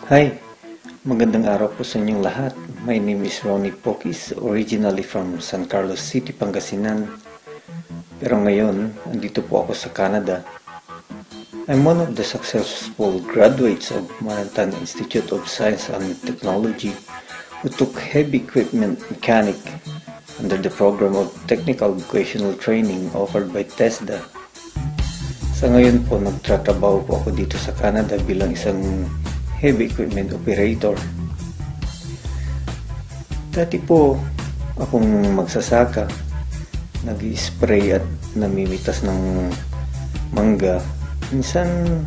Hi! Magandang araw po sa inyong lahat. My name is Ronnie Pokis, originally from San Carlos City, Pangasinan. Pero ngayon, andito po ako sa Canada. I'm one of the successful graduates of Marantan Institute of Science and Technology who took heavy equipment mechanic under the program of Technical Vocational Training offered by TESDA. Sa ngayon po, nagtatrabaho po ako dito sa Canada bilang isang heavy equipment operator. Dati po akong magsasaka, nag-spray at namimitas ng mangga. Minsan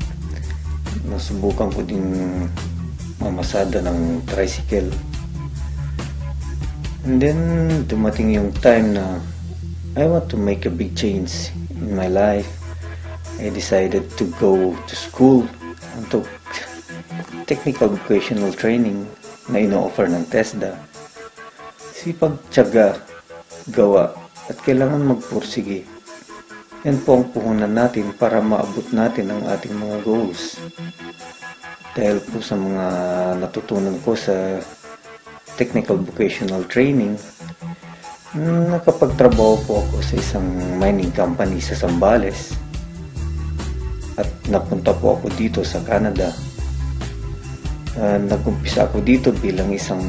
nasubukan ko din mamasada ng tricycle. And then dumating yung time na I want to make a big change in my life. I decided to go to school and took technical vocational training na ino-offer ng TESDA. Sipag, tiyaga, gawa, at kailangan magpursige. Yan po ang puhunan natin para maabot natin ang ating mga goals. Dahil po sa mga natutunan ko sa technical vocational training, nakapagtrabaho po ako sa isang mining company sa Zambales. At napunta po ako dito sa Canada. Nag-umpisa ako dito bilang isang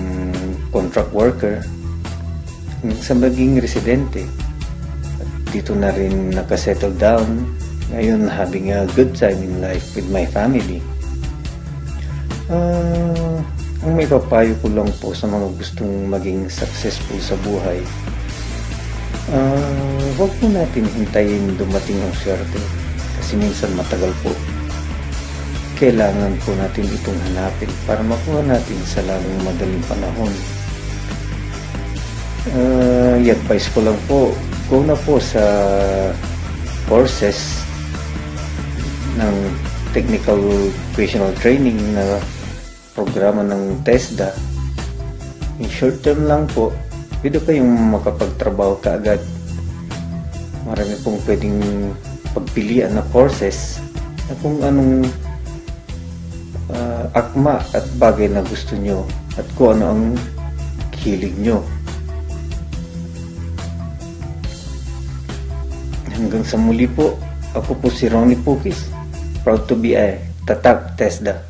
contract worker sa maging residente. At dito na rin nakasettle down. Ngayon, having a good time in life with my family. Ang may papayo ko lang po sa mga gustong maging successful sa buhay, huwag po natin hintayin dumating ang swerte kasi minsan matagal po. Kailangan po natin itong hanapin para makuha natin sa lalong madaling panahon. I-advise ko lang po, go na po sa courses ng technical vocational training na programa ng TESDA. In short term lang po, pwede kayong makapagtrabaho kaagad. Marami pong pwedeng pagpilian na courses na kung anong akma at bagay na gusto nyo at kung ano ang hilig nyo. Hanggang sa muli po, ako po si Ronnie Pokis, proud to be a Tatak TESDA.